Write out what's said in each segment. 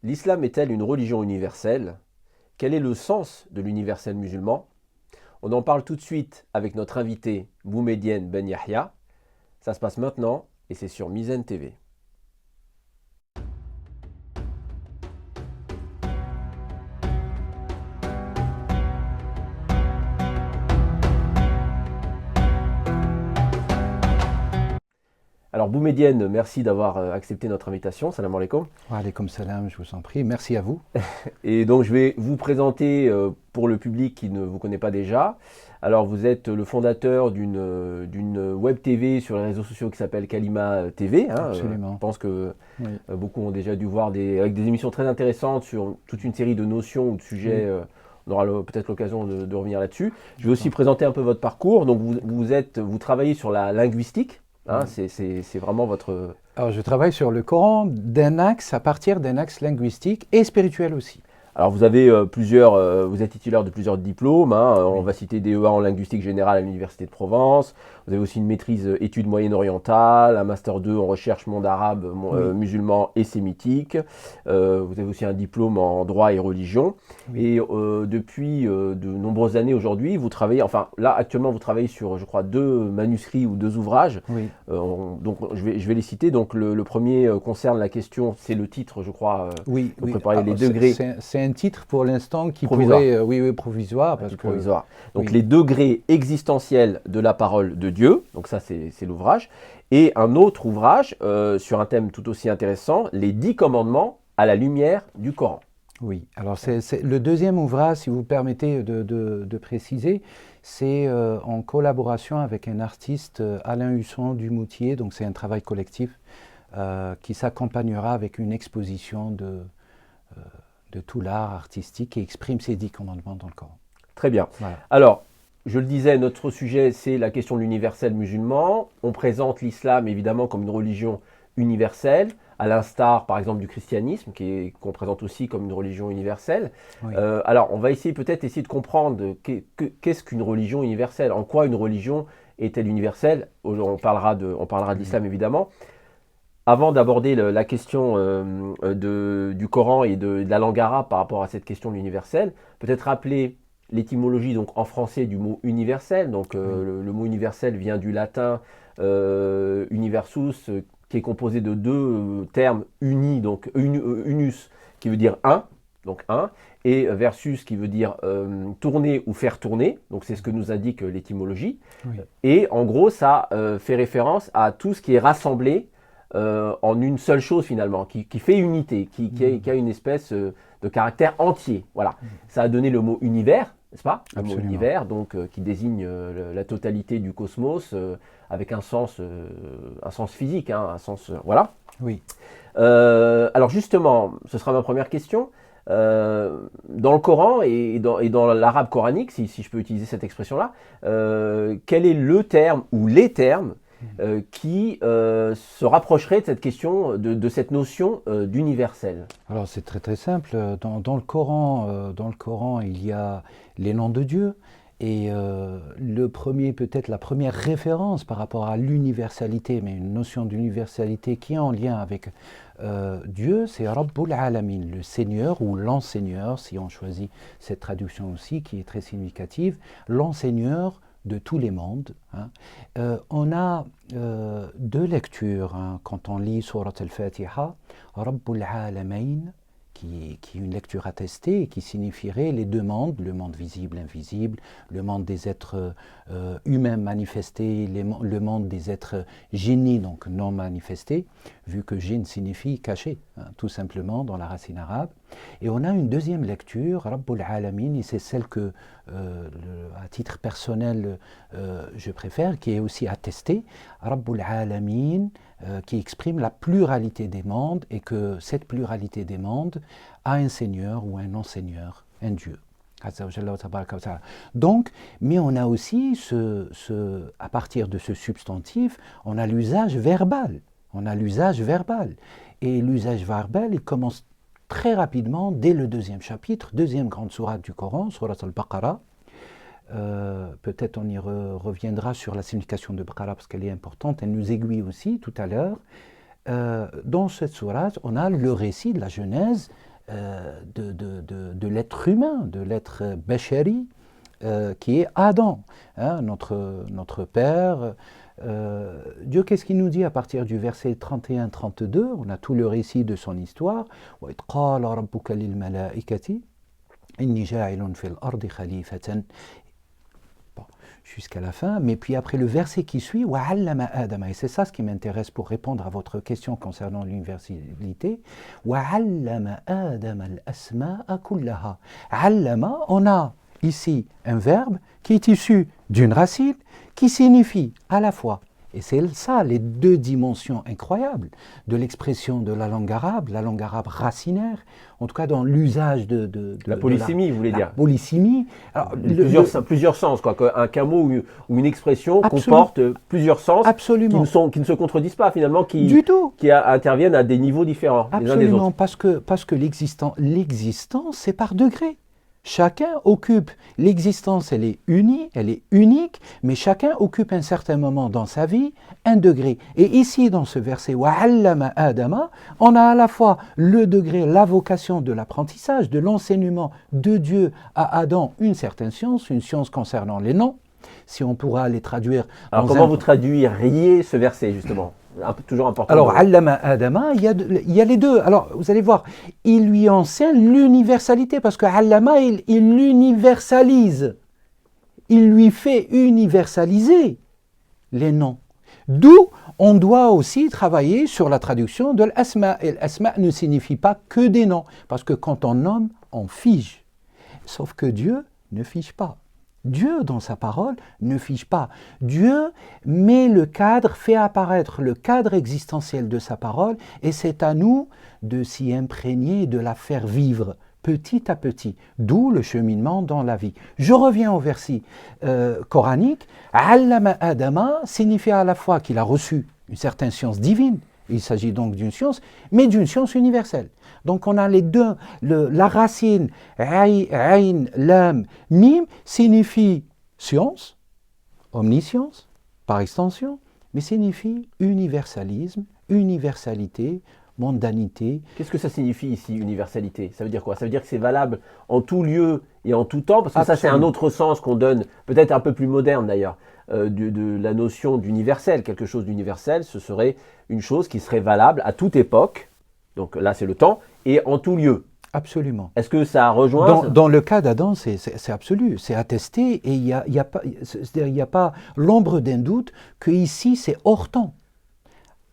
L'islam est-elle une religion universelle? Quel est le sens de l'universel musulman? On en parle tout de suite avec notre invité Boumedienne Ben Yahya. Ça se passe maintenant et c'est sur Mizan TV. Alors Boumedienne, merci d'avoir accepté notre invitation. Salam alaikum. Wa alaykoum salam, je vous en prie. Merci à vous. Et donc je vais vous présenter pour le public qui ne vous connaît pas déjà. Alors vous êtes le fondateur d'une web TV sur les réseaux sociaux qui s'appelle Kalima TV. Absolument. Je pense que Oui. beaucoup ont déjà dû voir avec des émissions très intéressantes sur toute une série de notions ou de sujets. On aura peut-être l'occasion de revenir là-dessus. Je vais aussi présenter un peu votre parcours. Donc vous travaillez sur la linguistique. C'est vraiment votre... Alors, je travaille sur le Coran à partir d'un axe linguistique et spirituel aussi. Alors vous avez vous êtes titulaire de plusieurs diplômes. On va citer DEA en linguistique générale à l'Université de Provence. Vous avez aussi une maîtrise études moyen-orientales, un master 2 en recherche monde arabe, musulman et sémitique. Vous avez aussi un diplôme en droit et religion. Et depuis de nombreuses années aujourd'hui, vous travaillez, enfin là actuellement vous travaillez sur, je crois, 2 manuscrits ou 2 ouvrages. Donc je vais les citer. Donc le premier concerne la question, c'est le titre, je crois. Vous préparez les degrés. C'est un titre pour l'instant qui provisoire. Provisoire. Provisoire. Donc les degrés existentiels de la parole de Dieu, donc ça c'est l'ouvrage, et un autre ouvrage sur un thème tout aussi intéressant, les 10 commandements à la lumière du Coran. Oui, alors c'est le deuxième ouvrage, si vous permettez de préciser, c'est en collaboration avec un artiste, Alain Husson du Moutier, donc c'est un travail collectif qui s'accompagnera avec une exposition de tout l'art artistique qui exprime ces 10 commandements dans le Coran. Très bien. Voilà. Alors, je le disais, notre sujet, c'est la question de l'universel musulman. On présente l'islam, évidemment, comme une religion universelle, à l'instar, par exemple, du christianisme, qu'on présente aussi comme une religion universelle. Oui. Alors, on va peut-être essayer de comprendre qu'est-ce qu'une religion universelle, en quoi une religion est-elle universelle. On parlera de l'islam, évidemment. Avant d'aborder la question du Coran et de la langue arabe par rapport à cette question de l'universel, peut-être rappeler l'étymologie donc en français du mot universel. Donc le mot universel vient du latin universus, qui est composé de 2 termes unis, donc unus qui veut dire un, donc un, et versus qui veut dire tourner ou faire tourner. Donc c'est ce que nous indique l'étymologie. Oui. Et en gros ça fait référence à tout ce qui est rassemblé en une seule chose finalement, qui fait unité, qui a une espèce de caractère entier. Voilà. Ça a donné le mot univers, n'est-ce pas? Le mot univers, donc qui désigne la totalité du cosmos, avec un sens physique, un sens voilà. Oui. Alors justement, ce sera ma première question. Dans le Coran et dans l'arabe coranique, si je peux utiliser cette expression-là, quel est le terme ou les termes qui se rapprocherait de cette question, de cette notion d'universel? Alors c'est très très simple. Dans le Coran, il y a les noms de Dieu. Et peut-être la première référence par rapport à l'universalité, mais une notion d'universalité qui est en lien avec Dieu, c'est Rabbul Alamin, le Seigneur ou l'enseigneur, si on choisit cette traduction aussi, qui est très significative, l'enseigneur de tous les mondes. On a 2 lectures quand on lit Surat al-Fatiha, Rabbul Alamin, qui est une lecture attestée et qui signifierait les 2 mondes, le monde visible, invisible, le monde des êtres humains manifestés, le monde des êtres jinnis, donc non manifestés, vu que jinn signifie caché, tout simplement dans la racine arabe. Et on a une deuxième lecture, Rabbul Alamin, et c'est celle que, à titre personnel, je préfère, qui est aussi attestée, Rabbul Alamin, qui exprime la pluralité des mondes et que cette pluralité des mondes a un Seigneur ou un non-Seigneur, un Dieu. Donc, mais on a aussi, à partir de ce substantif, on a l'usage verbal. Et l'usage verbal, il commence très rapidement, dès le 2e chapitre, 2e grande sourate du Coran, Surat al-Baqarah. Peut-être on y reviendra sur la signification de Baqarah parce qu'elle est importante, elle nous aiguille aussi tout à l'heure. Dans cette sourate, on a le récit de la Genèse de l'être humain, de l'être bashari, qui est Adam, hein, notre père. Dieu, qu'est-ce qu'il nous dit à partir du verset 31-32? On a tout le récit de son histoire. وَإِذْ قَالَ رَبُّكَ لِلْمَلَائِكَةِ إِنِّي جَاعِلٌ فِي الْأَرْضِ خَلِيفَةً. Bon, jusqu'à la fin, mais puis après le verset qui suit, وَعَلَّمَ آدَمَ, et c'est ça ce qui m'intéresse pour répondre à votre question concernant l'universalité, وَعَلَّمَ آدَمَ الْأَسْمَاءَ كُلَّهَا. علم, on a ici un verbe qui est issu d'une racine qui signifie à la fois, et c'est ça les deux dimensions incroyables de l'expression de la langue arabe racinaire, en tout cas dans l'usage de la polysémie, vous voulez dire. La polysémie. Alors, plusieurs sens, quoi. Qu'un mot ou une expression Absolument. comporte plusieurs sens qui ne se contredisent pas finalement, du tout. qui interviennent à des niveaux différents les uns des autres. Absolument, parce que l'existence, c'est par degrés. Chacun occupe, l'existence elle est unique, mais chacun occupe un certain moment dans sa vie un degré. Et ici dans ce verset, وَعَلَّمَ آدَمَ, on a à la fois le degré, la vocation de l'apprentissage, de l'enseignement de Dieu à Adam, une certaine science, une science concernant les noms, si on pourra les traduire. Alors comment vous traduiriez ce verset justement? Toujours important. Alors, Allama Adama, il y a les deux. Alors, vous allez voir, il lui enseigne l'universalité, parce que Allama, il l'universalise. Il lui fait universaliser les noms. D'où, on doit aussi travailler sur la traduction de l'asma. Et l'asma ne signifie pas que des noms, parce que quand on nomme, on fige. Sauf que Dieu ne fige pas. Dieu, dans sa parole, ne fige pas. Dieu met le cadre, fait apparaître le cadre existentiel de sa parole, et c'est à nous de s'y imprégner, de la faire vivre petit à petit, d'où le cheminement dans la vie. Je reviens au verset coranique. Allama Adama signifie à la fois qu'il a reçu une certaine science divine, il s'agit donc d'une science, mais d'une science universelle. Donc on a les deux, la racine, ayn, lam, mim, signifie science, omniscience, par extension, mais signifie universalisme, universalité, mondanité. Qu'est-ce que ça signifie ici, universalité? Ça veut dire quoi? Ça veut dire que c'est valable en tout lieu et en tout temps? Parce que ça, c'est un autre sens qu'on donne, peut-être un peu plus moderne d'ailleurs, de la notion d'universel. Quelque chose d'universel, ce serait une chose qui serait valable à toute époque, donc là c'est le temps, et en tout lieu. Absolument. Est-ce que ça rejoint dans le cas d'Adam, c'est absolu, c'est attesté, et il n'y a pas l'ombre d'un doute qu'ici c'est hors temps.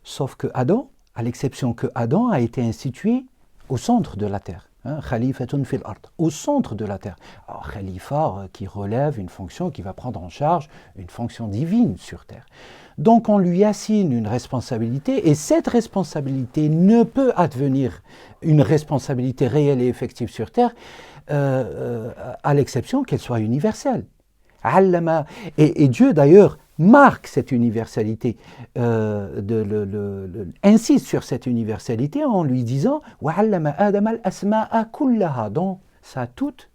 Sauf que Adam, à l'exception que Adam a été institué au centre de la terre. Khalifatun fil ard, au centre de la terre. Alors, Khalifa qui relève une fonction qui va prendre en charge une fonction divine sur terre. Donc on lui assigne une responsabilité, et cette responsabilité ne peut advenir une responsabilité réelle et effective sur terre à l'exception qu'elle soit universelle. Allama, et Dieu d'ailleurs marque cette universalité, insiste sur cette universalité en lui disant وَعَلَّمَ آدَمَ الْأَسْمَاءَ كُلَّهَا, dans sa toute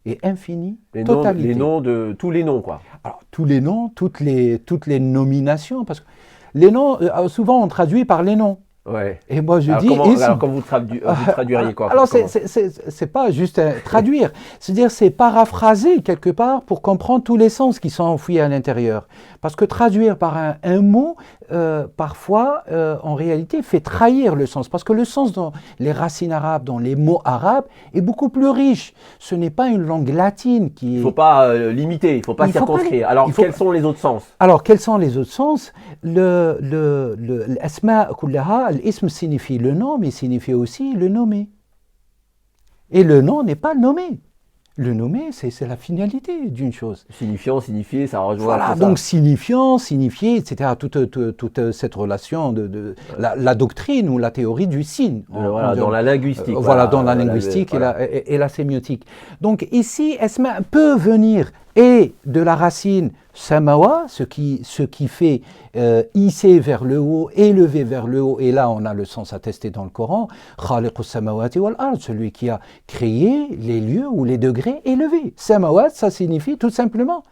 et infinie totalité. Les noms de tous les noms, quoi. Alors, tous les noms, toutes les nominations, parce que les noms, souvent on traduit par les noms. Ouais. Et moi je alors dis. Alors quand vous traduiriez quoi? Alors c'est pas juste traduire, c'est-à-dire c'est paraphraser quelque part pour comprendre tous les sens qui sont enfouis à l'intérieur. Parce que traduire par un mot, parfois, en réalité, fait trahir le sens. Parce que le sens dans les racines arabes, dans les mots arabes, est beaucoup plus riche. Ce n'est pas une langue latine qui est. Il ne faut pas limiter, il ne faut pas circonscrire. Alors quels sont les autres sens? Alors quels sont les autres sens? L'asma kullaha, l'ism signifie le nom, mais signifie aussi le nommé. Et le nom n'est pas nommé. Le nommer, c'est la finalité d'une chose. Signifiant, signifié, ça rejoint. Voilà, donc signifiant, signifié, etc. Toute cette relation de la doctrine ou la théorie du signe. Voilà, dans la linguistique. Dans la linguistique et la sémiotique. Donc ici, Esma peut venir et de la racine samawa, ce qui fait hisser vers le haut, élever vers le haut, et là on a le sens attesté dans le Coran, khaliqus samawati wal ard, celui qui a créé les lieux ou les degrés élevés. Samawat, ça signifie tout simplement,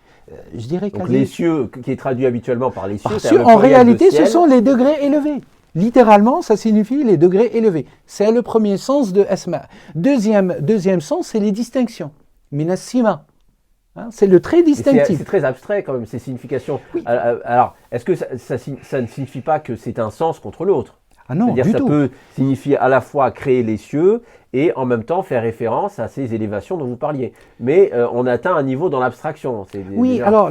je dirais donc les cieux, qui est traduit habituellement par les cieux, en réalité ce sont les degrés élevés. Littéralement, ça signifie les degrés élevés. C'est le premier sens de Asma. Deuxième sens, c'est les distinctions. Minas Sima. Hein, c'est le trait distinctif. C'est très abstrait quand même, ces significations. Oui. Alors, est-ce que ça ne signifie pas que c'est un sens contre l'autre? Ah non, C'est-à-dire du ça tout. peut signifier à la fois créer les cieux et en même temps faire référence à ces élévations dont vous parliez. Mais on atteint un niveau dans l'abstraction. Oui, déjà... alors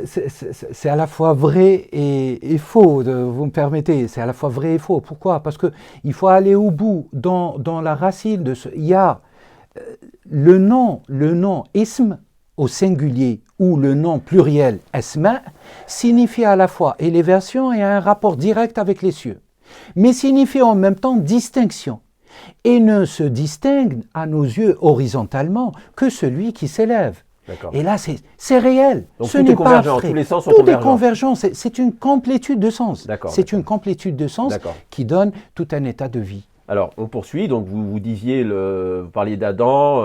c'est à la fois vrai et faux, vous me permettez, c'est à la fois vrai et faux. Pourquoi? Parce qu'il faut aller au bout dans la racine de ce... Il y a le nom ism au singulier ou le nom pluriel asma signifie à la fois élévation et un rapport direct avec les cieux, mais signifie en même temps distinction et ne se distingue à nos yeux horizontalement que celui qui s'élève. Et là, c'est réel. Donc ce tout n'est est pas convergent, abstrait. tous les sens sont Tout convergents. est convergent, c'est une complétude de sens. C'est une complétude de sens qui donne tout un état de vie. Alors, on poursuit. Donc, vous disiez, vous parliez d'Adam,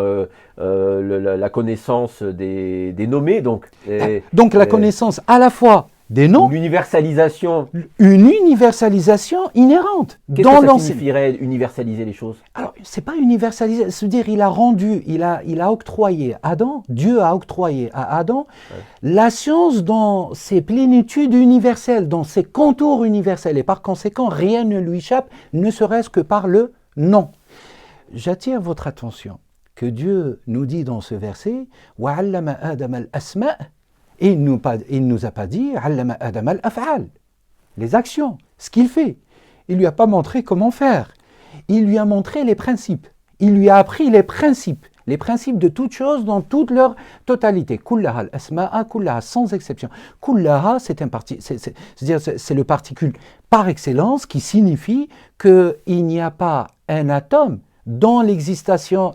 la connaissance des nommés. Donc la connaissance à la fois des noms, l'universalisation. Une universalisation inhérente. Qu'est-ce que ça signifierait universaliser les choses? Alors, c'est pas universaliser, c'est-à-dire il a rendu, il a octroyé Adam, Dieu a octroyé à Adam la science dans ses plénitudes universelles, dans ses contours universels, et par conséquent, rien ne lui échappe, ne serait-ce que par le nom. J'attire votre attention que Dieu nous dit dans ce verset « Wa'allama Adam al-asma » et il ne nous a pas dit « Allama Adam al-af'al » les actions, ce qu'il fait. Il ne lui a pas montré comment faire. Il lui a montré les principes. Il lui a appris les principes de toutes choses dans toute leur totalité. Kullaha al-asma'a kullaha, sans exception. Kullaha, c'est le particule par excellence qui signifie qu'il n'y a pas un atome dans l'existanciation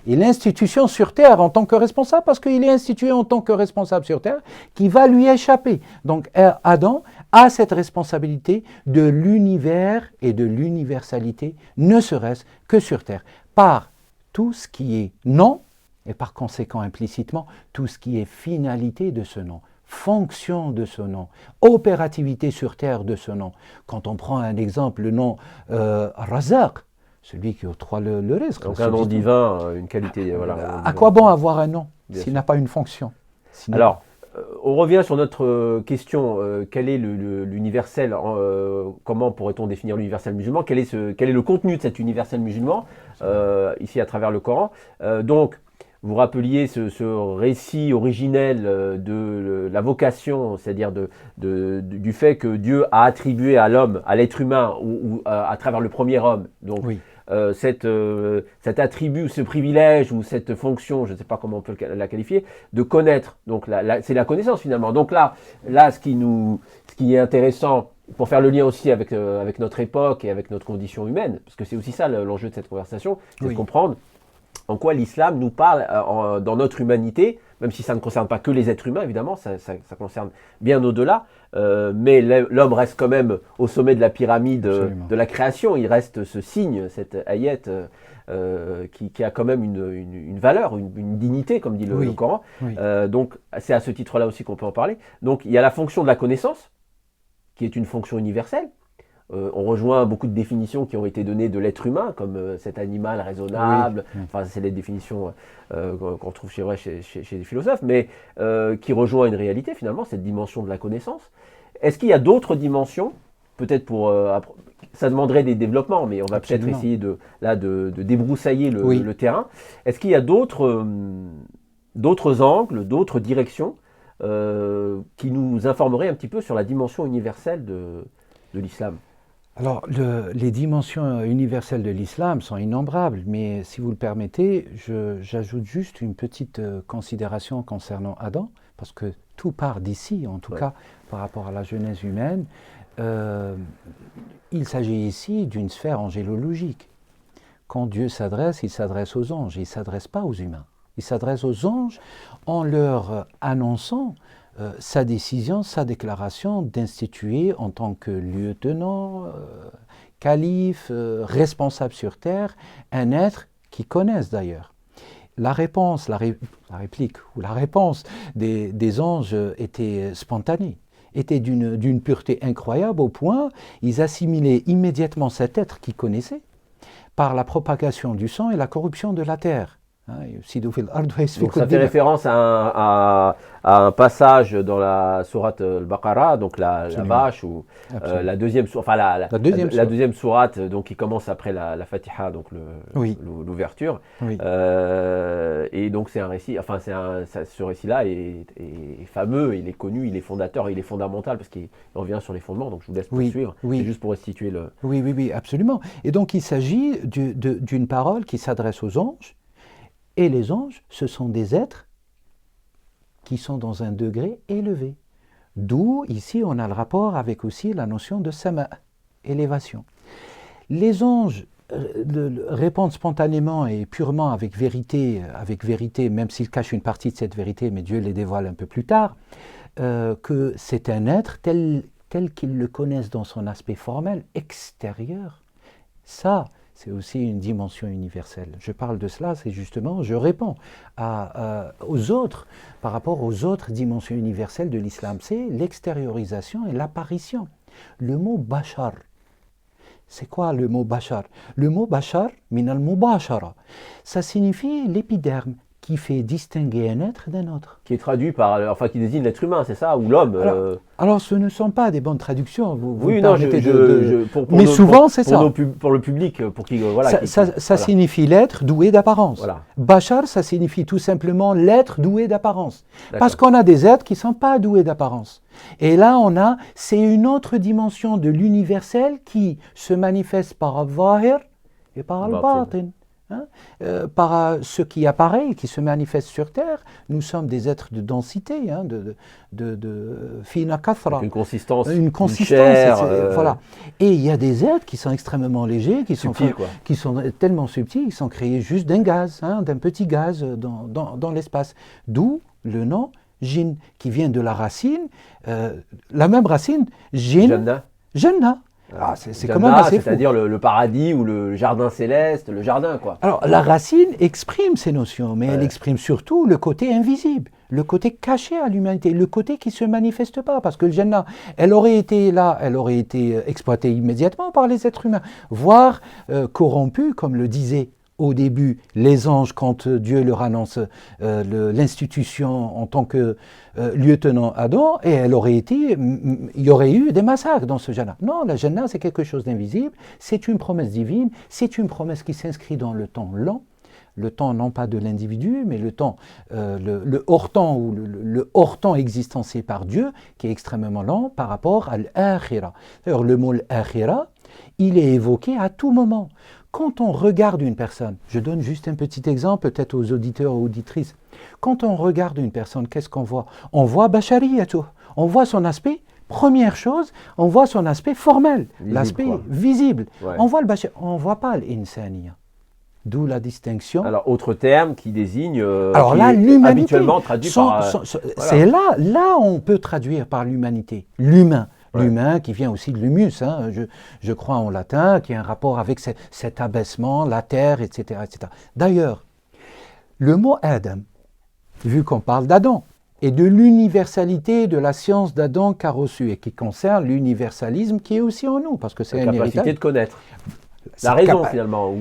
et l'institution sur Terre en tant que responsable, parce qu'il est institué en tant que responsable sur Terre, qui va lui échapper. Donc Adam a cette responsabilité de l'univers et de l'universalité, ne serait-ce que sur Terre, par tout ce qui est nom, et par conséquent implicitement, tout ce qui est finalité de ce nom, fonction de ce nom, opérativité sur Terre de ce nom. Quand on prend un exemple, le nom Razak, celui qui octroie le risque. Donc un nom divin, une qualité. Voilà, à quoi bon avoir un nom s'il n'a pas une fonction? Alors, on revient sur notre question. Quel est l'universel? Comment pourrait-on définir l'universel musulman? Quel est le contenu de cet universel musulman, ici à travers le Coran? Donc, vous rappeliez ce récit originel de la vocation, c'est-à-dire du fait que Dieu a attribué à l'homme, à l'être humain, ou à travers le premier homme, donc cet attribut, ce privilège ou cette fonction, je ne sais pas comment on peut la qualifier, de connaître. Donc c'est la connaissance finalement. Donc là, ce qui est intéressant, pour faire le lien aussi avec notre époque et avec notre condition humaine, parce que c'est aussi ça l'enjeu de cette conversation, c'est de comprendre en quoi l'islam nous parle dans notre humanité, même si ça ne concerne pas que les êtres humains, évidemment, ça concerne bien au-delà, mais l'homme reste quand même au sommet de la pyramide de la création, il reste ce signe, cette ayette qui a quand même une valeur, une dignité, comme dit le Coran. Donc c'est à ce titre-là aussi qu'on peut en parler. Donc il y a la fonction de la connaissance, qui est une fonction universelle. On rejoint beaucoup de définitions qui ont été données de l'être humain, comme cet animal raisonnable, enfin c'est les définitions qu'on trouve chez les philosophes, mais qui rejoint une réalité finalement, cette dimension de la connaissance. Est-ce qu'il y a d'autres dimensions, peut-être ça demanderait des développements, mais on va peut-être essayer de débroussailler le terrain. Est-ce qu'il y a d'autres angles, d'autres directions qui nous informaient un petit peu sur la dimension universelle de l'islam? Alors, les dimensions universelles de l'islam sont innombrables, mais si vous le permettez, j'ajoute juste une petite considération concernant Adam, parce que tout part d'ici, en tout cas par rapport à la genèse humaine. Il s'agit ici d'une sphère angélologique. Quand Dieu s'adresse, il s'adresse aux anges, il ne s'adresse pas aux humains. Il s'adresse aux anges en leur annonçant sa décision, sa déclaration d'instituer en tant que lieutenant, calife, responsable sur terre, un être qu'ils connaissent d'ailleurs. La réponse, la réplique ou la réponse des anges était spontanée. était d'une pureté incroyable au point ils assimilaient immédiatement cet être qu'ils connaissaient par la propagation du sang et la corruption de la terre. Donc ça fait référence à un passage dans la sourate Al-Baqarah, donc la vache, ou la deuxième, enfin la deuxième sourate, donc qui commence après la Fatiha, donc l'ouverture. Oui. Et donc c'est un récit, enfin ce récit-là est fameux, il est connu, il est fondateur, il est fondamental parce qu'il revient sur les fondements. Donc je vous laisse poursuivre. C'est juste pour restituer le. Oui, absolument. Et donc il s'agit d'une parole qui s'adresse aux anges. Et les anges, ce sont des êtres qui sont dans un degré élevé. D'où, ici, on a le rapport avec aussi la notion de sama, élévation. Les anges répondent spontanément et purement avec vérité, même s'ils cachent une partie de cette vérité, mais Dieu les dévoile un peu plus tard, que c'est un être tel qu'ils le connaissent dans son aspect formel, extérieur. Ça, c'est aussi une dimension universelle. Je parle de cela, c'est justement, je réponds aux autres, par rapport aux autres dimensions universelles de l'islam. C'est l'extériorisation et l'apparition. Le mot bashar, c'est quoi le mot bashar? Le mot bashar, min al-mubashara, ça signifie l'épiderme qui fait distinguer un être d'un autre. Qui est traduit par, enfin qui désigne l'être humain, c'est ça, ou l'homme. Alors, ce ne sont pas des bonnes traductions. Oui, non, mais souvent, c'est ça. Pour le public, pour qui, voilà. Ça signifie l'être doué d'apparence. Voilà. Bachar, ça signifie tout simplement l'être doué d'apparence. Parce qu'on a des êtres qui ne sont pas doués d'apparence. Et là, c'est une autre dimension de l'universel qui se manifeste par al-Zahir et par al-Batin. Par ce qui apparaît, qui se manifeste sur Terre, nous sommes des êtres de densité, de fina kathra. Une consistance. Chair, voilà. Et il y a des êtres qui sont extrêmement légers, qui sont tellement subtils, qui sont créés juste d'un gaz, d'un petit gaz dans l'espace. D'où le nom Jinn, qui vient de la racine, la même racine, Jinn, Jannah. C'est quand même assez fou. C'est-à-dire le paradis ou le jardin céleste, le jardin, quoi. Alors, la racine exprime ces notions, mais elle exprime surtout le côté invisible, le côté caché à l'humanité, le côté qui ne se manifeste pas. Parce que le Jannah, elle aurait été exploitée immédiatement par les êtres humains, voire corrompue, comme le disait au début les anges quand Dieu leur annonce l'institution en tant que lieutenant Adam, et il y aurait eu des massacres dans ce Jannah. Non, la Jannah, c'est quelque chose d'invisible, c'est une promesse divine, c'est une promesse qui s'inscrit dans le temps lent, le temps non pas de l'individu, mais le temps, le hors-temps ou le hors-temps existencié par Dieu, qui est extrêmement lent par rapport à l'akhira. D'ailleurs, le mot l'akhira, il est évoqué à tout moment. Quand on regarde une personne, je donne juste un petit exemple, peut-être aux auditeurs ou auditrices. Quand on regarde une personne, qu'est-ce qu'on voit? On voit Bachariyatou, on voit son aspect, première chose, on voit son aspect formel, l'aspect visible. Ouais. On voit le Bachari, on ne voit pas l'insaniya. D'où la distinction. Alors, autre terme qui désigne, alors là, l'humanité, habituellement traduit par... C'est là on peut traduire par l'humanité, l'humain. L'humain qui vient aussi de l'humus, je crois en latin, qui a un rapport avec cet abaissement, la terre, etc. etc. D'ailleurs, le mot Adam, vu qu'on parle d'Adam, et de l'universalité de la science d'Adam qu'a reçue, et qui concerne l'universalisme qui est aussi en nous, parce que c'est la capacité de connaître. La raison, finalement.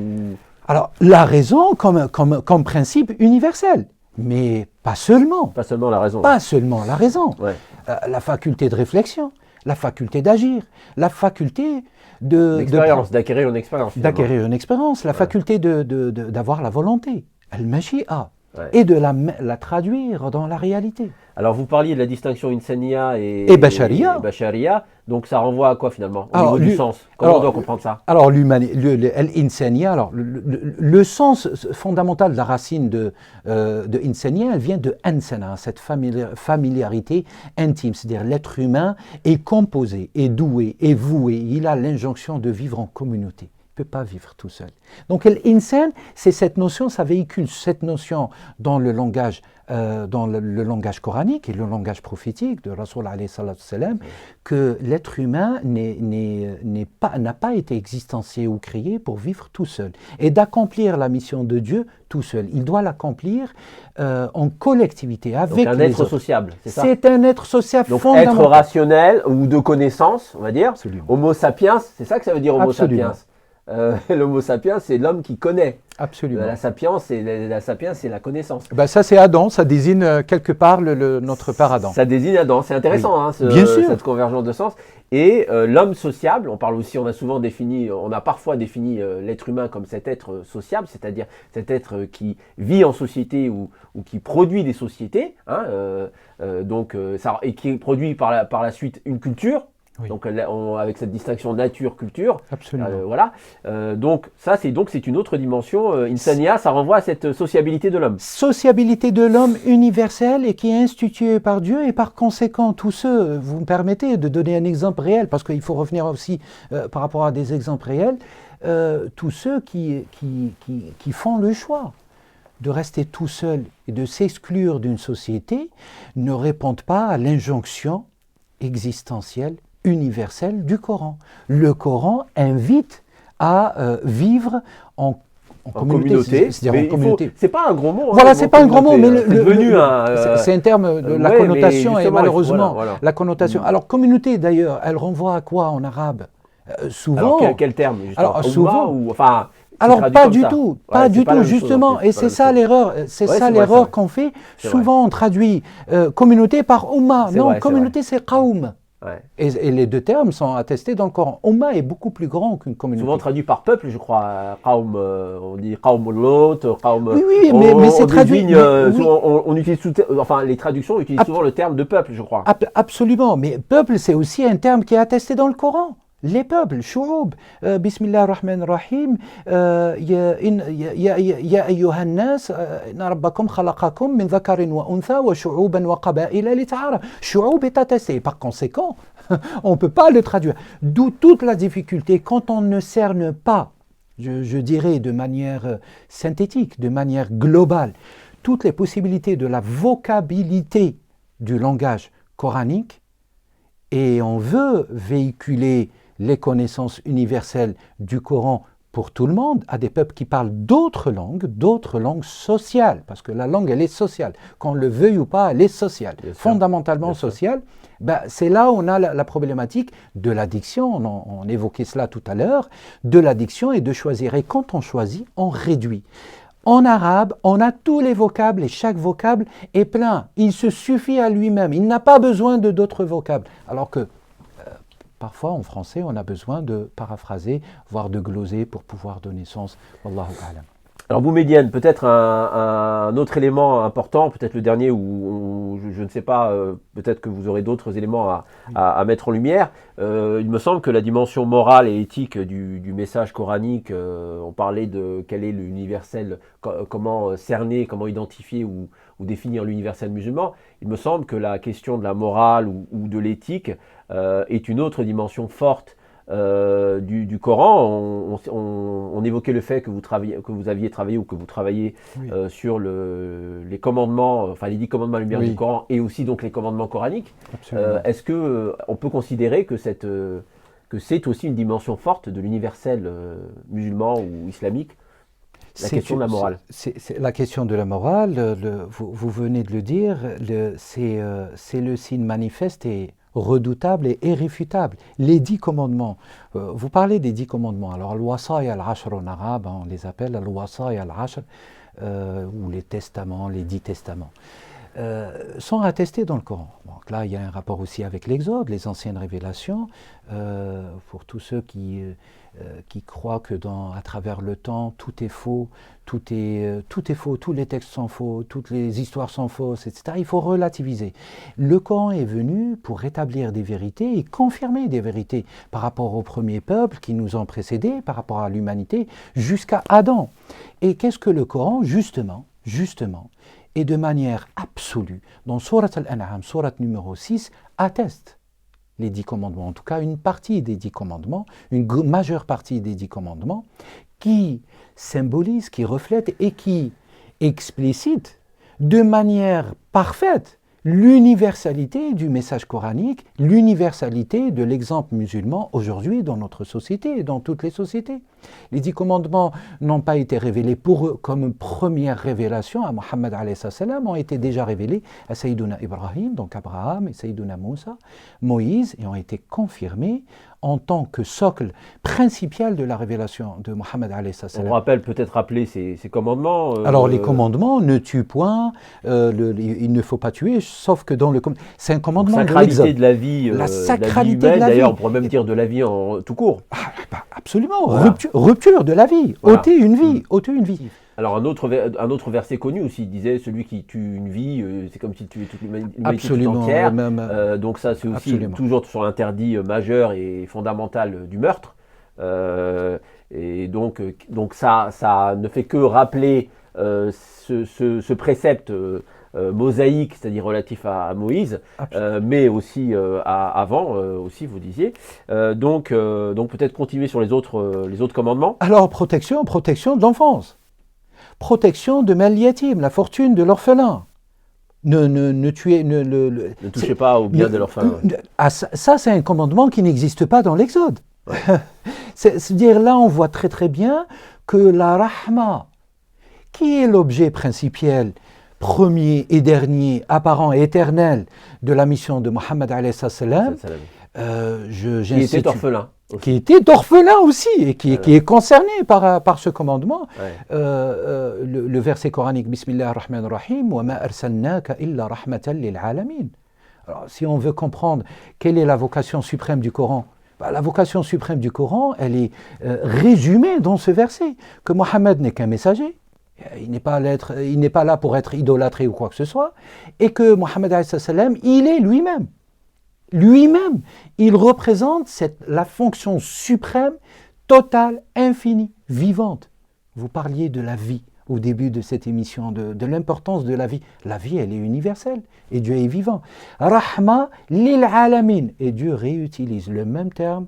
Alors, la raison comme principe universel. Mais pas seulement. Pas seulement la raison. Pas seulement la raison. Ouais. La faculté de réflexion, la faculté d'agir, la faculté d'acquérir une expérience. D'acquérir une expérience, la faculté d'avoir la volonté, al-mashi'a, et de la traduire dans la réalité. Alors vous parliez de la distinction insaniya et bashariya, donc ça renvoie à quoi finalement au niveau du sens? Comment on doit comprendre ça? Alors l'insaniya, le sens fondamental de la racine de insaniya, elle vient de ansana, cette familiarité intime, c'est-à-dire l'être humain est composé, est doué, est voué, il a l'injonction de vivre en communauté. ne peut pas vivre tout seul. Donc l'insan, c'est cette notion, ça véhicule cette notion dans le langage coranique et le langage prophétique de Rasoul alayhi salatu salam, que l'être humain n'a pas été existencié ou créé pour vivre tout seul et d'accomplir la mission de Dieu tout seul. Il doit l'accomplir en collectivité avec donc un les être autres. sociable, c'est ça? C'est un être sociable Donc fondamental. être rationnel ou de connaissance, on va dire. Absolument. Homo sapiens, c'est ça que ça veut dire Homo Absolument. sapiens. L'Homo sapiens, c'est l'homme qui connaît. Absolument. La sapiens, c'est la connaissance. Ben ça c'est Adam, ça désigne quelque part notre père Adam. Ça désigne Adam. C'est intéressant, hein, Bien sûr. cette convergence de sens. Et l'homme sociable, on a parfois défini l'être humain comme cet être sociable, c'est-à-dire cet être qui vit en société ou qui produit des sociétés, hein, et qui produit par la suite une culture. Oui. Donc avec cette distinction nature-culture, Absolument. voilà. Donc c'est une autre dimension. Insania, ça renvoie à cette sociabilité de l'homme. Sociabilité de l'homme universelle et qui est instituée par Dieu et par conséquent tous ceux, vous me permettez de donner un exemple réel parce qu'il faut revenir aussi par rapport à des exemples réels, tous ceux qui font le choix de rester tout seul et de s'exclure d'une société ne répondent pas à l'injonction existentielle universelle du Coran. Le Coran invite à vivre en communauté. C'est-à-dire en communauté. C'est pas un gros mot. Voilà, c'est pas un gros mot, mais c'est un terme de la connotation et malheureusement voilà. la connotation. Alors communauté d'ailleurs, elle renvoie à quoi en arabe? Souvent. Alors quel terme justement? Alors souvent. Alors pas du tout, pas du tout justement. Et c'est ça l'erreur, l'erreur qu'on fait. Souvent on traduit communauté par umma. Non, communauté c'est qaoum. Ouais. Et les deux termes sont attestés dans le Coran. Umma est beaucoup plus grand qu'une communauté. Souvent traduit par peuple, je crois. Qaoum, on dit qaoum Lot, qaoum. Oui, mais c'est traduit. On utilise les traductions utilisent souvent le terme de peuple, je crois. Absolument, mais peuple c'est aussi un terme qui est attesté dans le Coran. Les peuples, shu'ub, bismillah ar-Rahman ar-Rahim, ya ayyuhan nas, inna rabbakum khalaqakum min dhakarin wa untha wa shu'uban wa qaba'ila li ta'ara. Shu'ub est attesté, par conséquent, on ne peut pas le traduire. D'où toute la difficulté quand on ne cerne pas, je dirais de manière synthétique, de manière globale, toutes les possibilités de la vocabilité du langage coranique, et on veut véhiculer les connaissances universelles du Coran pour tout le monde, à des peuples qui parlent d'autres langues sociales, parce que la langue, elle est sociale. Qu'on le veuille ou pas, elle est sociale, fondamentalement sociale. Ben, c'est là où on a la problématique de l'addiction, on évoquait cela tout à l'heure, de l'addiction et de choisir. Et quand on choisit, on réduit. En arabe, on a tous les vocables et chaque vocable est plein. Il se suffit à lui-même, il n'a pas besoin de d'autres vocables. Alors que parfois, en français, on a besoin de paraphraser, voire de gloser pour pouvoir donner sens. Wallahu a'lam. Alors, Boumediene, peut-être un autre élément important, peut-être le dernier, ou je ne sais pas, peut-être que vous aurez d'autres éléments à mettre en lumière. Il me semble que la dimension morale et éthique du message coranique, on parlait de quel est l'universel, comment cerner, comment identifier ou définir l'universel musulman. Il me semble que la question de la morale ou de l'éthique est une autre dimension forte du Coran. On évoquait le fait que vous aviez travaillé ou que vous travaillez sur les commandements, les 10 commandements lumière du Coran et aussi donc les commandements coraniques. Est-ce que on peut considérer que c'est aussi une dimension forte de l'universel musulman ou islamique? La question de la morale. C'est la question de la morale, vous venez de le dire, c'est le signe manifeste et redoutable et irréfutable. Les 10 commandements, vous parlez des 10 commandements, alors al-wasaya al-ashr en arabe, on les appelle al-wasaya al-ashr, ou les testaments, les 10 testaments, sont attestés dans le Coran. Donc là, il y a un rapport aussi avec l'Exode, les anciennes révélations, pour tous ceux qui croient que à travers le temps, tout est faux, tout est faux, tous les textes sont faux, toutes les histoires sont fausses, etc. Il faut relativiser. Le Coran est venu pour rétablir des vérités et confirmer des vérités par rapport aux premiers peuples qui nous ont précédés, par rapport à l'humanité, jusqu'à Adam. Et qu'est-ce que le Coran, justement, et de manière absolue, dans Sourate Al-An'am, sourate numéro 6, atteste les 10 commandements, en tout cas une partie des 10 commandements, une majeure partie des 10 commandements, qui symbolise, qui reflète et qui explicite de manière parfaite l'universalité du message coranique, l'universalité de l'exemple musulman aujourd'hui dans notre société et dans toutes les sociétés. Les 10 commandements n'ont pas été révélés pour eux comme première révélation à Mohammed alayhi salam, ont été déjà révélés à Sayyiduna Ibrahim, donc Abraham et Sayyiduna Moussa, Moïse, et ont été confirmés en tant que socle principal de la révélation de Mohammed alayhi salam. On rappelle, peut-être rappeler ces commandements. Alors les commandements, ne tue point, il ne faut pas tuer, sauf que dans le... C'est un commandement de l'exode. Sacralité de la vie, la sacralité de la vie. D'ailleurs, on pourrait même dire de la vie en tout court. Absolument, voilà. Rupture de la vie, voilà. Ôter une vie, ôter une vie. Alors un autre verset connu aussi disait, celui qui tue une vie, c'est comme s'il tuait toute l'humanité tout entière. Donc ça c'est aussi toujours sur l'interdit majeur et fondamental du meurtre. Et donc ça ne fait que rappeler ce précepte mosaïque, c'est-à-dire relatif à Moïse, mais aussi avant, aussi vous disiez. Donc peut-être continuer sur les autres commandements. Alors protection de l'enfance. Protection de Mal Yatim, la fortune de l'orphelin. Ne touchez pas au bien de l'orphelin. Ça, c'est un commandement qui n'existe pas dans l'Exode. Ouais. C'est-à-dire, là, on voit très très bien que la rahma, qui est l'objet principal, premier et dernier, apparent et éternel de la mission de Mohammed alayhi salam, qui était orphelin. Qui était orphelin aussi et qui est concerné par ce commandement. Ouais. Le verset coranique Bismillah ar-Rahman ar-Rahim wa ma arsalnaka illa rahmatan lil alamin. Alors si on veut comprendre quelle est la vocation suprême du Coran, la vocation suprême du Coran, elle est résumée dans ce verset, que Mohammed n'est qu'un messager. Il n'est pas là pour être idolâtré ou quoi que ce soit, et que Mohammed alayhi salam, il est lui-même. Lui-même, il représente la fonction suprême, totale, infinie, vivante. Vous parliez de la vie au début de cette émission, de l'importance de la vie. La vie, elle est universelle et Dieu est vivant. Rahma lil alamin. Et Dieu réutilise le même terme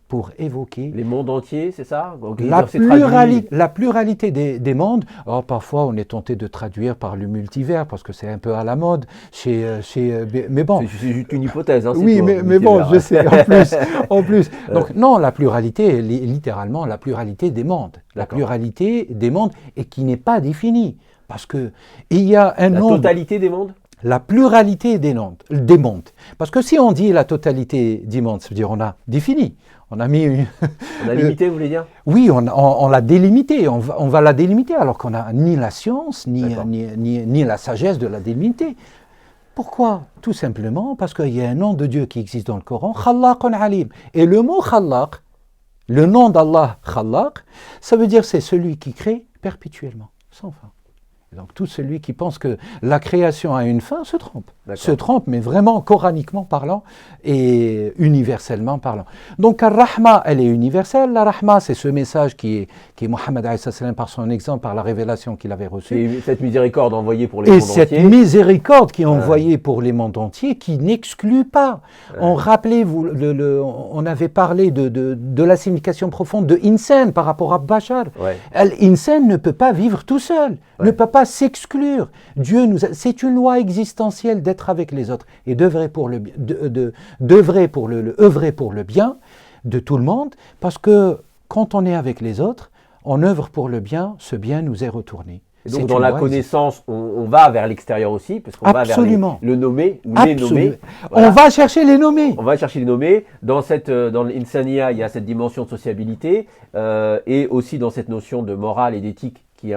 pour évoquer... Les mondes entiers, c'est ça? Donc, la pluralité des mondes. Alors, parfois, on est tenté de traduire par le multivers, parce que c'est un peu à la mode. Mais bon... C'est juste une hypothèse. Hein, oui, mais bon, je sais, en plus. Donc, non, la pluralité est littéralement la pluralité des mondes. La pluralité des mondes, et qui n'est pas définie. Parce qu'il y a un nombre... La totalité des mondes? La pluralité des mondes. Parce que si on dit la totalité des mondes, ça veut dire on a défini. On a mis on a limité, vous voulez dire? Oui, on l'a délimité. On va la délimiter alors qu'on n'a ni la science, ni la sagesse de la délimiter. Pourquoi? Tout simplement parce qu'il y a un nom de Dieu qui existe dans le Coran, Khallaqun Alim. Et le mot Khallaq, le nom d'Allah, Khallaq, ça veut dire c'est celui qui crée perpétuellement, sans fin. Donc tout celui qui pense que la création a une fin se trompe. Se trompe, mais vraiment coraniquement parlant et universellement parlant. Donc la rahma, elle est universelle. La rahma, c'est ce message qui est Mohammed alayhi salam par son exemple, par la révélation qu'il avait reçue. Et cette miséricorde envoyée pour les mondes entiers. Et cette miséricorde qui est envoyée pour les mondes entiers, qui n'exclut pas. On avait parlé de la signification profonde de insan par rapport à Bachar. L'insan ne peut pas vivre tout seul, ne peut pas s'exclure. C'est une loi existentielle d'être avec les autres et d'œuvrer pour le bien de tout le monde, parce que quand on est avec les autres, on œuvre pour le bien, ce bien nous est retourné. Et donc dans la connaissance, on va vers l'extérieur aussi, parce qu'on va vers le nommer ou les nommer. Voilà. On va chercher les nommés. On va chercher les nommés. Dans l'insania, il y a cette dimension de sociabilité et aussi dans cette notion de morale et d'éthique qui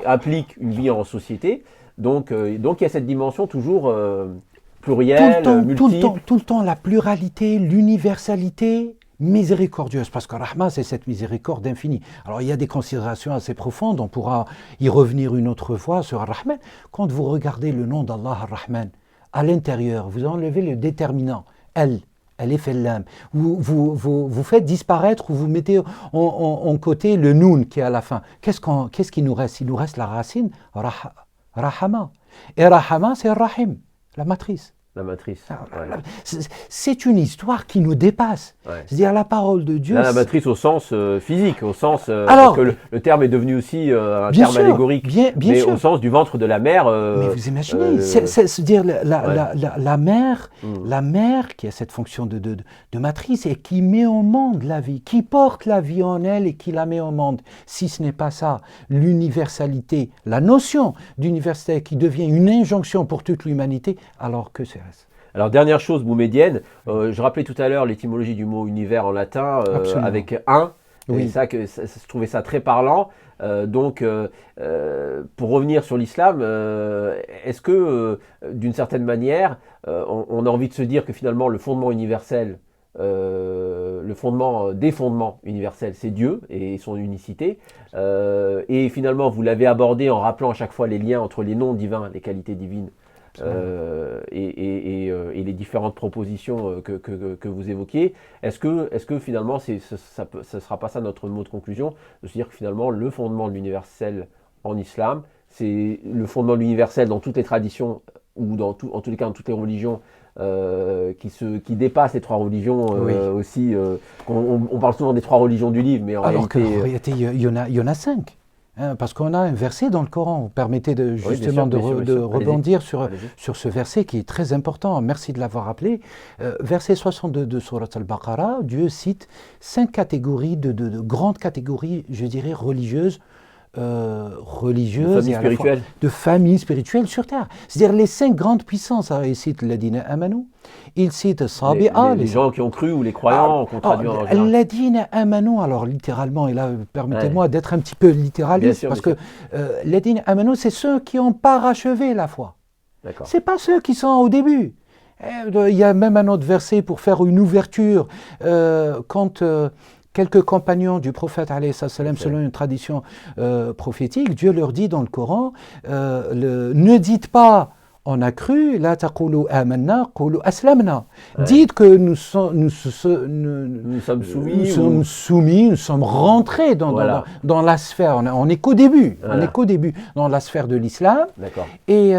implique une vie en société. Donc il y a cette dimension toujours plurielle, multiple. Tout le temps, la pluralité, l'universalité miséricordieuse, parce que Rahma, c'est cette miséricorde infinie. Alors il y a des considérations assez profondes, on pourra y revenir une autre fois sur Ar-Rahman. Quand vous regardez le nom d'Allah Ar-Rahman, à l'intérieur, vous enlevez le déterminant, elle est fait l'âme. Vous faites disparaître ou vous mettez en côté le noun qui est à la fin. Qu'est-ce qui nous reste? Il nous reste la racine Rahama. Et Rahama, c'est Rahim, la matrice. La matrice. Ouais. C'est une histoire qui nous dépasse. Ouais. C'est-à-dire la parole de Dieu. Là, la matrice au sens physique, au sens Alors, parce que le terme est devenu aussi un bien terme sûr, allégorique, bien mais sûr. au sens du ventre de la mère. Mais vous imaginez, c'est-à-dire la mère, Mm. la mère qui a cette fonction de matrice et qui met au monde la vie, qui porte la vie en elle et qui la met au monde. Si ce n'est pas ça, l'universalité, la notion d'universalité qui devient une injonction pour toute l'humanité, alors que c'est reste. Alors, dernière chose boumédienne, je rappelais tout à l'heure l'étymologie du mot univers en latin avec un. Oui. Et ça, je trouvais ça très parlant. Donc, pour revenir sur l'islam, est-ce que, d'une certaine manière, on a envie de se dire que finalement le fondement universel, le fondement des fondements universels, c'est Dieu et son unicité. Et finalement, vous l'avez abordé en rappelant à chaque fois les liens entre les noms divins, les qualités divines. Et les différentes propositions que vous évoquiez, est-ce que finalement ça ne sera pas ça notre mot de conclusion, de se dire que finalement le fondement de l'universel en islam, c'est le fondement de l'universel dans toutes les traditions, ou en tous les cas dans toutes les religions, qui dépassent les trois religions aussi. On parle souvent des trois religions du livre, mais en réalité, il y en a 5. Parce qu'on a un verset dans le Coran, vous permettez justement de rebondir sur ce verset qui est très important, merci de l'avoir rappelé. Verset 62 de Surat al-Baqarah, Dieu cite 5 catégories, de grandes catégories, je dirais, religieuses et à la fois de familles spirituelles sur terre. C'est-à-dire les 5 grandes puissances. Alors, il cite Ladina Amanu, il cite Sabi'a. Les gens qui ont cru ou les croyants qu'on traduit en général. Ladina Amanu, alors littéralement, et là permettez-moi d'être un petit peu littéraliste, parce que Ladina Amanu, c'est ceux qui ont parachevé la foi. C'est pas ceux qui sont au début. Il y a même un autre verset pour faire une ouverture quand quelques compagnons du prophète, selon une tradition prophétique, Dieu leur dit dans le Coran, ne dites pas on a cru, la taqulu amanna, qulu aslamna. Dites que nous sommes soumis, nous sommes rentrés dans la sphère, on est qu'au début, dans la sphère de l'islam, et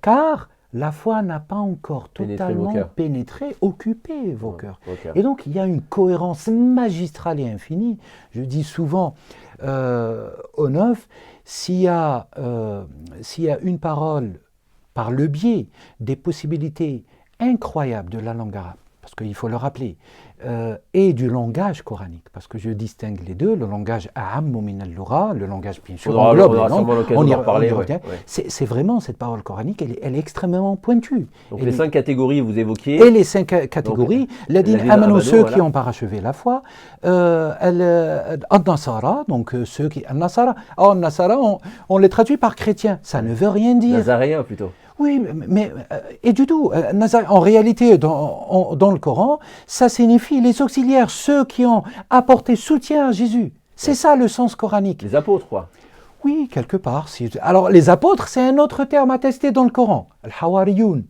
car la foi n'a pas encore totalement pénétré, occupé vos cœurs. Et donc, il y a une cohérence magistrale et infinie. Je dis souvent au neuf, s'il y a une parole par le biais des possibilités incroyables de la langue arabe, parce qu'il faut le rappeler, et du langage coranique, parce que je distingue les deux, le langage a'ammu min al-lugha, le langage bien sûr englobe les langues, on y revient. C'est vraiment cette parole coranique, elle est extrêmement pointue. Donc les 5 catégories vous évoquiez. Et les 5 catégories, ladina amanu, ceux qui ont parachevé la foi, al-nasara, donc ceux qui... Al-nasara, on les traduit par chrétiens, ça ne veut rien dire. Nazaréens plutôt. Oui, mais et du tout. En réalité, dans le Coran, ça signifie les auxiliaires, ceux qui ont apporté soutien à Jésus. C'est ça le sens coranique. Les apôtres, quoi. Oui, quelque part. Alors, les apôtres, c'est un autre terme attesté dans le Coran. Al-Hawariyun.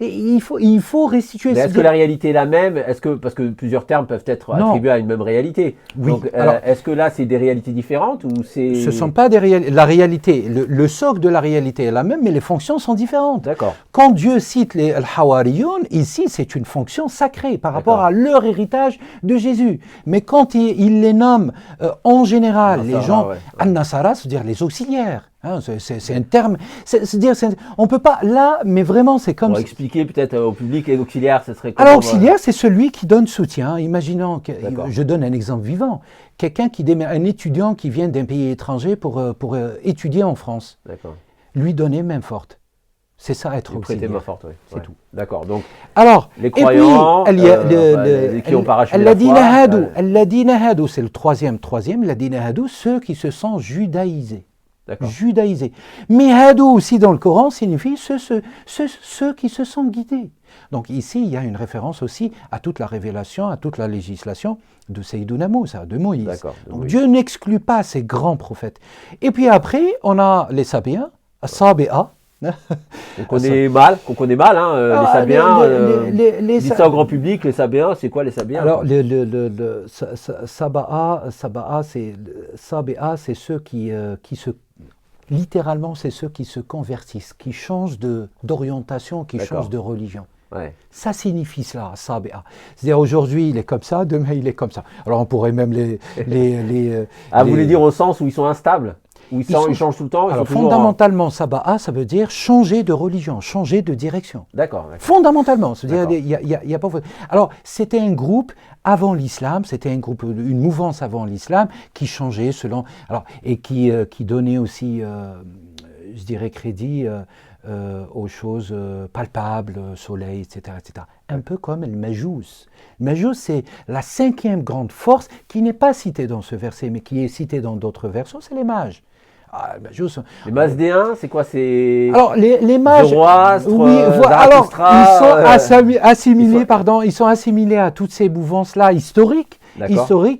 Il faut restituer. Mais est-ce que la réalité est la même? Parce que plusieurs termes peuvent être attribués à une même réalité. Oui. Donc, est-ce que là, c'est des réalités différentes ou c'est... Ce ne sont pas des réalités. La réalité, le socle de la réalité est la même, mais les fonctions sont différentes. D'accord. Quand Dieu cite les Al-Hawariyun, ici, c'est une fonction sacrée par rapport à leur héritage de Jésus. Mais quand il les nomme en général, les gens, Al-Nasara, c'est-à-dire les auxiliaires. C'est un terme, c'est-à-dire, on ne peut pas, là, mais vraiment, c'est comme... Pour expliquer peut-être au public, les auxiliaires, ce serait comment? Alors, auxiliaire, c'est celui qui donne soutien. Imaginons, je donne un exemple vivant, un étudiant qui vient d'un pays étranger pour étudier en France. D'accord. Lui donner main forte. C'est ça, être auxiliaire. Prêter main forte, oui. C'est tout. D'accord, donc, alors, les croyants, et puis, qui ont parachevé la foi... Al-Ladina Hadou, c'est le troisième, Ladina Hadou, ceux qui se sont judaïsés. Judaïsés. Mais hadou aussi dans le Coran signifie ceux qui se sont guidés. Donc ici, il y a une référence aussi à toute la révélation, à toute la législation de Seydina Moussa, de Moïse. Donc Dieu n'exclut pas ces grands prophètes. Et puis après, on a les Sabéens, Sabéa. qu'on connaît mal, les Sabéens. Dis ça au grand public, les Sabéens, c'est quoi les Sabéens? Alors, Sabéa, c'est ceux qui se... littéralement, c'est ceux qui se convertissent, qui changent d'orientation, qui D'accord. changent de religion. Ouais. Ça signifie cela, Sabi'a. C'est-à-dire aujourd'hui il est comme ça, demain il est comme ça. Alors on pourrait même Ah, vous voulez dire au sens où ils sont instables? Où ils sont- changent tout le temps? Ils alors sont toujours fondamentalement, Saba'a, ça veut dire changer de religion, changer de direction. D'accord. D'accord. Fondamentalement, c'est-à-dire D'accord. il y a pas. Alors c'était un groupe avant l'islam, c'était un groupe, une mouvance avant l'islam qui changeait selon, alors et qui donnait aussi, je dirais, crédit aux choses palpables, soleil, etc., etc. Un peu comme le Majous. Le Majous, c'est la 5e grande force qui n'est pas citée dans ce verset, mais qui est citée dans d'autres versets, c'est les mages. Ah, le Majous, Les Mazdéens, c'est quoi? C'est alors, les mages, Zoroastre, oui, alors, Zarathustra, ils sont assimilés, pardon, ils sont assimilés à toutes ces mouvances-là historiques,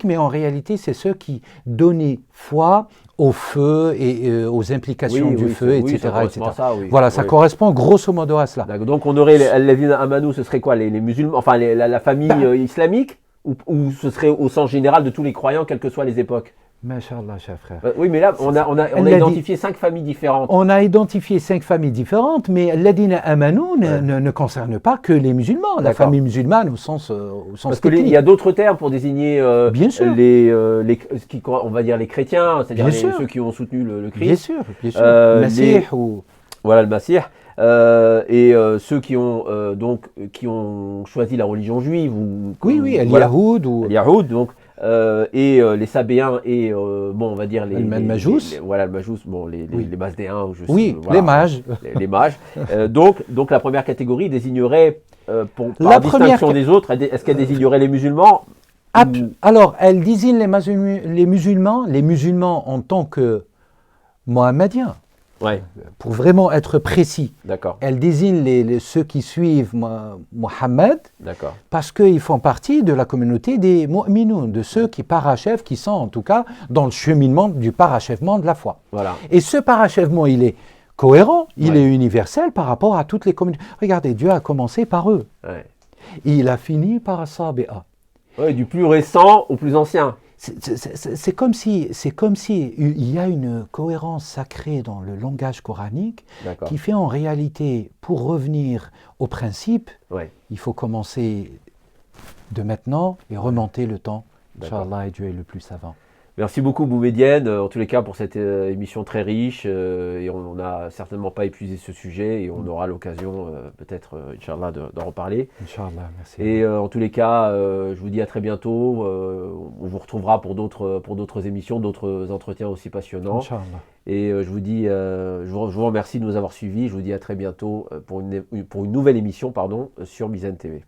mais en réalité, c'est ceux qui donnaient foi au feu et aux implications du feu, oui, etc. ça correspond à ça, oui. Voilà, ça Oui. correspond grosso modo à cela. D'accord. Donc on aurait Al-Ladhina Amanu, ce serait quoi? Les musulmans, enfin la famille islamique? Ou ce serait au sens général de tous les croyants, quelles que soient les époques? Masha'Allah, cher frère. Oui, mais là, on a Elle l'a identifié 5 familles différentes. On a identifié 5 familles différentes, mais Ladina Amanu Ouais. ne concerne pas que les musulmans, la D'accord. famille musulmane au sens Parce qu'il technique. y a d'autres termes pour désigner Bien sûr. on va dire les chrétiens, c'est-à-dire Bien sûr. ceux qui ont soutenu le Bien Christ. sûr, bien sûr. Euh, Masih les- ou... Voilà le Masih. Et ceux qui ont choisi la religion juive ou Oui, voilà, Al-Yahoud ou... Al-Yahoud, donc les Sabéens et bon, on va dire Le Majous. voilà le Majous, bon Oui. les Mazdéens ou Oui, voilà, les mages. les mages. Donc la première catégorie désignerait par La distinction première- des autres, est-ce qu'elle désignerait les musulmans? Alors, elle désigne les musulmans en tant que mohammediens, Ouais, pour vraiment être précis. d'accord, Elle désigne ceux qui suivent Mohammed, d'accord. parce qu'ils font partie de la communauté des mu'minoun, de ceux qui parachèvent, qui sont en tout cas dans le cheminement du parachèvement de la foi. Voilà. Et ce parachèvement, il est cohérent, il Ouais. est universel par rapport à toutes les communautés. Regardez, Dieu a commencé par eux, Ouais. et il a fini par Sabi'a. Ouais, du plus récent au plus ancien. C'est comme si il y a une cohérence sacrée dans le langage coranique D'accord. qui fait en réalité, pour revenir au principe, Ouais. il faut commencer de maintenant et remonter le temps. D'accord. Inch'Allah, et Dieu est le plus savant. Merci beaucoup Boumedienne, en tous les cas pour cette émission très riche et on n'a certainement pas épuisé ce sujet et on aura l'occasion peut-être Inch'Allah d'en reparler. Inch'Allah, merci. Et en tous les cas, je vous dis à très bientôt, on vous retrouvera pour d'autres émissions, d'autres entretiens aussi passionnants. Inch'Allah. Et je vous dis, je vous remercie de nous avoir suivis, je vous dis à très bientôt pour une nouvelle émission sur Mizan TV.